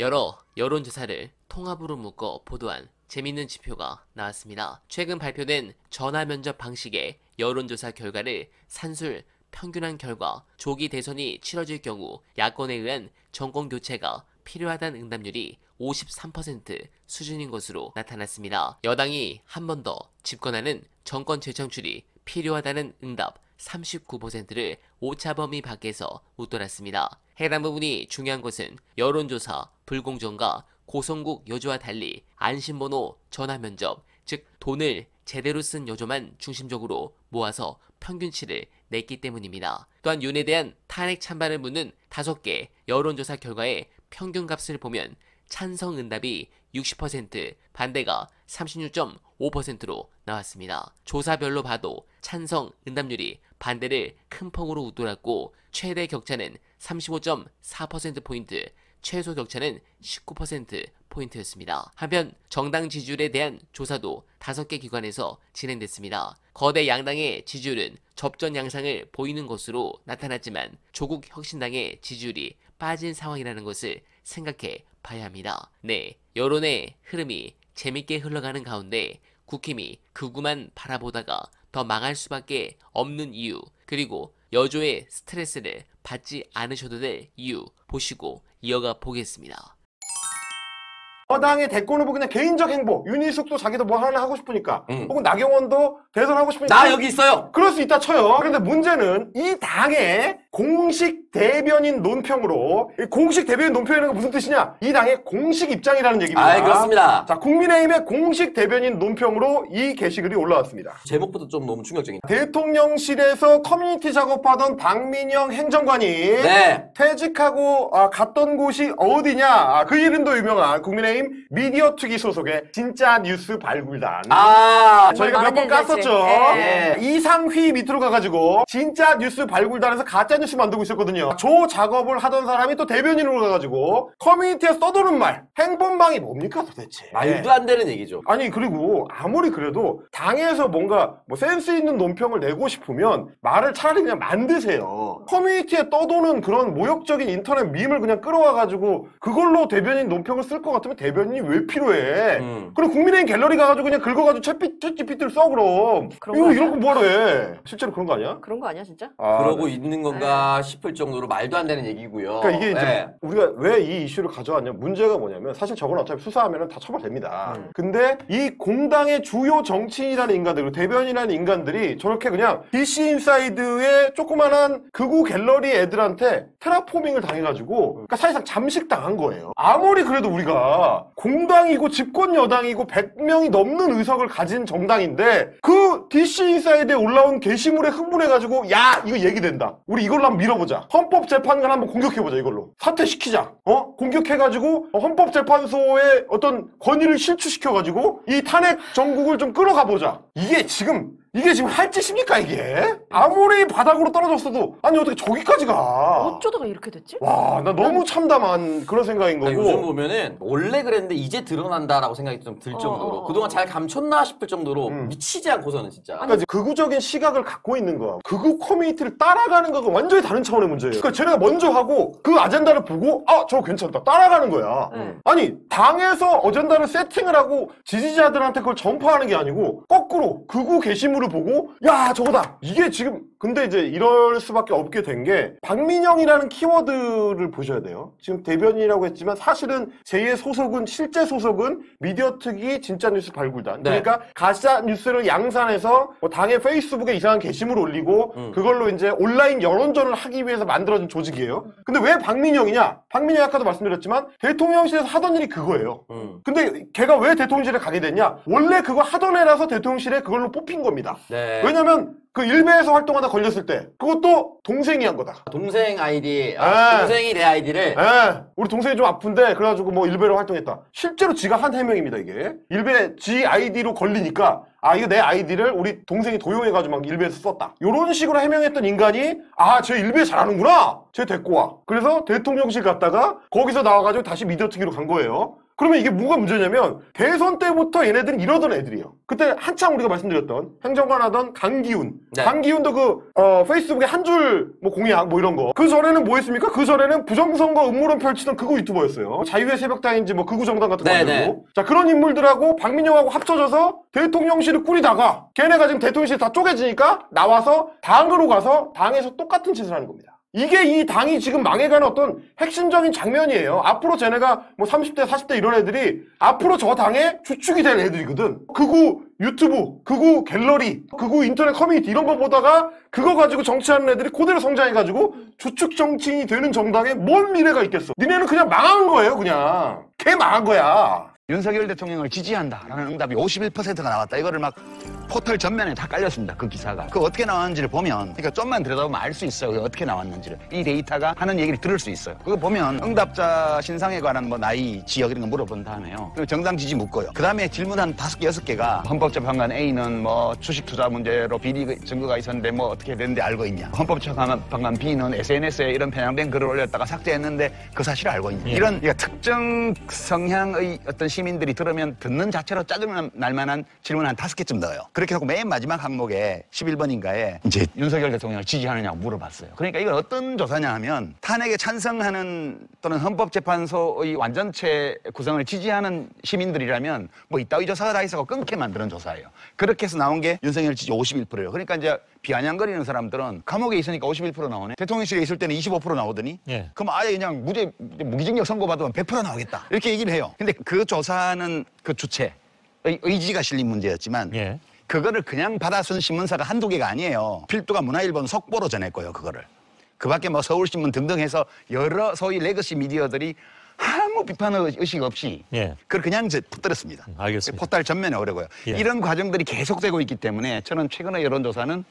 여러 여론조사를 통합으로 묶어 보도한 재밌는 지표가 나왔습니다. 최근 발표된 전화면접 방식의 여론조사 결과를 산술 평균한 결과 조기 대선이 치러질 경우 야권에 의한 정권교체가 필요하다는 응답률이 53% 수준인 것으로 나타났습니다. 여당이 한 번 더 집권하는 정권 재창출이 필요하다는 응답 39%를 오차범위 밖에서 웃돌았습니다. 해당 부분이 중요한 것은 여론조사 불공정과 고성국 여조와 달리 안심번호 전화면접, 즉 돈을 제대로 쓴 여조만 중심적으로 모아서 평균치를 냈기 때문입니다. 또한 윤에 대한 탄핵 찬반을 묻는 5개 여론조사 결과의 평균값을 보면 찬성 응답이 60%, 반대가 36.5%로 나왔습니다. 조사별로 봐도 찬성 응답률이 반대를 큰 폭으로 웃돌았고 최대 격차는 35.4%포인트, 최소 격차는 19%포인트였습니다. 한편 정당 지지율에 대한 조사도 5개 기관에서 진행됐습니다. 거대 양당의 지지율은 접전 양상을 보이는 것으로 나타났지만 조국 혁신당의 지지율이 빠진 상황이라는 것을 생각해 봐야 합니다. 네, 여론의 흐름이 재밌게 흘러가는 가운데 국힘이 극우만 바라보다가 더 망할 수밖에 없는 이유, 그리고 여조의 스트레스를 받지 않으셔도 될 이유 보시고 이어가 보겠습니다. 여당의 대권 후보 그냥 개인적 행보, 윤희숙도 자기도 뭐 하나 하고 싶으니까, 혹은 나경원도 대선하고 싶으니까 나 여기 있어요. 그럴 수 있다 쳐요. 그런데 문제는 이 당의 공식 대변인 논평으로, 이 공식 대변인 논평이라는 게 무슨 뜻이냐? 이 당의 공식 입장이라는 얘기입니다. 아, 그렇습니다. 자, 국민의힘의 공식 대변인 논평으로 이 게시글이 올라왔습니다. 제목부터 좀 너무 충격적이다. 대통령실에서 커뮤니티 작업하던 박민영 행정관이 네. 퇴직하고 갔던 곳이 어디냐? 그 이름도 유명한 국민의힘 미디어특위 소속의 진짜 뉴스 발굴단. 저희가 몇 번 깠었죠. 네. 이상휘 밑으로 가가지고 진짜 뉴스 발굴단에서 가짜 뉴스 만들고 있었거든요. 조 작업을 하던 사람이 또 대변인으로 가가지고 커뮤니티에 써도는 말, 행본방이 뭡니까 도대체? 말도 안 되는 얘기죠. 아니, 그리고 아무리 그래도 당에서 뭔가 뭐 센스 있는 논평을 내고 싶으면 말을 차라리 그냥 만드세요. 커뮤니티에 떠도는 그런 모욕적인 인터넷 밈을 그냥 끌어와가지고 그걸로 대변인 논평을 쓸 것 같으면 대변인이 왜 필요해? 그럼 국민의힘 갤러리 가가지고 그냥 긁어가지고 챗GPT를 써 그럼. 이거 이런 거 뭐하러 해? 실제로 그런 거 아니야? 그런 거 아니야 진짜? 그러고 있는 건가 싶을 정도로 말도 안 되는 얘기고요. 그러니까 이게 이제 네. 우리가 왜 이 이슈를 가져왔냐, 문제가 뭐냐면 사실 저건 어차피 수사하면 다 처벌됩니다. 근데 이 공당의 주요 정치인이라는 인간들, 그리고 대변인이라는 인간들이 저렇게 그냥 DC 인사이드의 조그만한 극우 갤러리 애들한테 테라포밍을 당해가지고, 그러니까 사실상 잠식당한 거예요. 아무리 그래도 우리가 공당이고 집권 여당이고 100명이 넘는 의석을 가진 정당인데 그 DC 인사이드에 올라온 게시물에 흥분해가지고 야, 이거 얘기된다, 우리 이걸로 한번 밀어보자, 헌법재판관 한번 공격해보자, 이걸로 사퇴시키자, 공격해가지고 헌법재판소의 어떤 권위를 실추시켜가지고 이 탄핵 정국을 좀 끌어가보자. 이게 지금 할 짓입니까 이게? 아무리 바닥으로 떨어졌어도 아니 어떻게 저기까지 가? 어쩌다가 이렇게 됐지? 와, 나 너무 참담한 그런 생각인 거고. 요즘 보면은 원래 그랬는데 이제 드러난다라고 생각이 좀 들 정도로 그동안 잘 감췄나 싶을 정도로 미치지 않고서는 진짜. 그러니까 이제 극우적인 시각을 갖고 있는 거야. 극우 커뮤니티를 따라가는 거가 완전히 다른 차원의 문제예요. 그러니까 쟤네가 먼저 하고 그 아젠다를 보고 저거 괜찮다, 따라가는 거야. 아니, 당에서 어젠다를 세팅을 하고 지지자들한테 그걸 전파하는 게 아니고 거꾸로 극우 게시물을 보고 야, 저거다, 이게 지금. 근데 이제 이럴 수밖에 없게 된 게 박민영이라는 키워드를 보셔야 돼요. 지금 대변인이라고 했지만 사실은 제2의 소속은, 실제 소속은 미디어특위 진짜뉴스 발굴단. 네. 그러니까 가짜 뉴스를 양산해서 뭐 당의 페이스북에 이상한 게시물을 올리고 그걸로 이제 온라인 여론전을 하기 위해서 만들어진 조직이에요. 근데 왜 박민영이냐? 박민영이 아까도 말씀드렸지만 대통령실에서 하던 일이 그거예요. 근데 걔가 왜 대통령실에 가게 됐냐? 원래 그거 하던 애라서 대통령실에 그걸로 뽑힌 겁니다. 네. 왜냐면 그 일베에서 활동하다 걸렸을 때 그것도 동생이 한 거다. 동생 아이디, 동생이 내 아이디를. 우리 동생이 좀 아픈데 그래가지고 뭐 일베로 활동했다. 실제로 지가 한 해명입니다. 이게 일베 지 아이디로 걸리니까 이거 내 아이디를 우리 동생이 도용해가지고 막 일베에서 썼다, 요런 식으로 해명했던 인간이 쟤 일베 잘하는구나, 쟤 데리고 와. 그래서 대통령실 갔다가 거기서 나와가지고 다시 미디어특위로 간 거예요. 그러면 이게 뭐가 문제냐면 대선 때부터 얘네들은 이러던 애들이에요. 그때 한창 우리가 말씀드렸던 행정관 하던 강기훈. 네. 강기훈도 페이스북에 한 줄 공약 이런 거. 그 전에는 뭐 했습니까? 그 전에는 부정선거 음모론 펼치던 극우 유튜버였어요. 자유의 새벽당인지 극우 정당 같은 거 만들고. 자, 그런 인물들하고 박민영하고 합쳐져서 대통령실을 꾸리다가 걔네가 지금 대통령실 다 쪼개지니까 나와서 당으로 가서 당에서 똑같은 짓을 하는 겁니다. 이게 이 당이 지금 망해가는 어떤 핵심적인 장면이에요. 앞으로 쟤네가 30대, 40대 이런 애들이 앞으로 저 당의 주축이 될 애들이거든. 극우 유튜브, 극우 갤러리, 극우 인터넷 커뮤니티 이런 거 보다가 그거 가지고 정치하는 애들이 그대로 성장해가지고 주축 정치인이 되는 정당에 뭔 미래가 있겠어. 니네는 그냥 망한 거예요, 그냥. 걔 망한 거야. 윤석열 대통령을 지지한다라는 응답이 51%가 나왔다. 이거를 막 포털 전면에 다 깔렸습니다. 그 기사가. 그 어떻게 나왔는지를 보면, 그러니까 좀만 들여다보면 알 수 있어요. 어떻게 나왔는지를. 이 데이터가 하는 얘기를 들을 수 있어요. 그거 보면 응답자 신상에 관한 나이, 지역 이런 거 물어본 다음에요. 그리고 정당 지지 묻고요. 그 다음에 질문 한 5개, 6개가 헌법재판관 A는 주식 투자 문제로 비리 증거가 있었는데 어떻게 됐는데 알고 있냐. 헌법재판관 B는 SNS에 이런 편향된 글을 올렸다가 삭제했는데 그 사실을 알고 있냐. 이런 특정 성향의 어떤 시민들이 들으면 듣는 자체로 짜증 날 만한 질문 한 5개쯤 넣어요. 그렇게 하고 맨 마지막 항목에 11번인가에 이제 윤석열 대통령을 지지하느냐고 물어봤어요. 그러니까 이건 어떤 조사냐 하면 탄핵에 찬성하는 또는 헌법재판소의 완전체 구성을 지지하는 시민들이라면 이따위 조사가 다 있어서 끊게 만드는 조사예요. 그렇게 해서 나온 게 윤석열 지지 51%예요. 그러니까 이제 비아냥거리는 사람들은 감옥에 있으니까 51% 나오네. 대통령실에 있을 때는 25% 나오더니 예. 그럼 아예 그냥 무기징역 선고받으면 100% 나오겠다. 이렇게 얘기를 해요. 근데 그 조사는 그 주체의 의지가 실린 문제였지만 예. 그거를 그냥 받아쓴 신문사가 한두 개가 아니에요. 필두가 문화일보는 속보로 전했고요, 그거를. 그 밖에 서울신문 등등 해서 여러 소위 레거시 미디어들이 아무 비판 의식 없이 예. 그걸 그냥 퍼뜨렸습니다. 알겠습니다. 포탈 전면에 오려고요. 예. 이런 과정들이 계속되고 있기 때문에 저는 최근의 여론조사는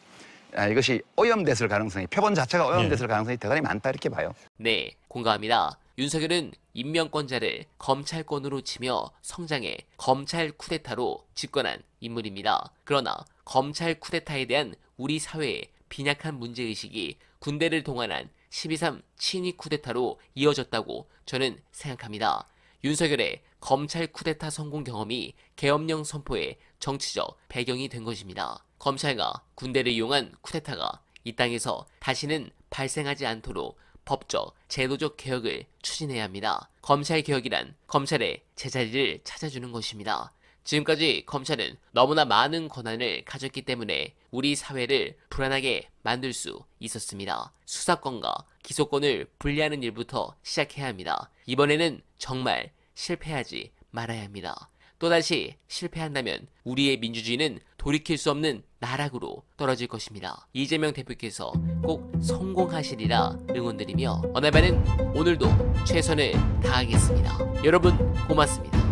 이것이 오염됐을 가능성이, 표본 자체가 오염됐을 가능성이 대단히 많다 이렇게 봐요. 네, 공감합니다. 윤석열은 임명권자를 검찰권으로 치며 성장해 검찰 쿠데타로 집권한 인물입니다. 그러나 검찰 쿠데타에 대한 우리 사회의 빈약한 문제의식이 군대를 동원한 12.3 친위 쿠데타로 이어졌다고 저는 생각합니다. 윤석열의 검찰 쿠데타 성공 경험이 계엄령 선포의 정치적 배경이 된 것입니다. 검찰과 군대를 이용한 쿠데타가 이 땅에서 다시는 발생하지 않도록 법적, 제도적 개혁을 추진해야 합니다. 검찰 개혁이란 검찰의 제자리를 찾아주는 것입니다. 지금까지 검찰은 너무나 많은 권한을 가졌기 때문에 우리 사회를 불안하게 만들 수 있었습니다. 수사권과 기소권을 분리하는 일부터 시작해야 합니다. 이번에는 정말 실패하지 말아야 합니다. 또다시 실패한다면 우리의 민주주의는 돌이킬 수 없는 나락으로 떨어질 것입니다. 이재명 대표께서 꼭 성공하시리라 응원드리며 어나바는 오늘도 최선을 다하겠습니다. 여러분 고맙습니다.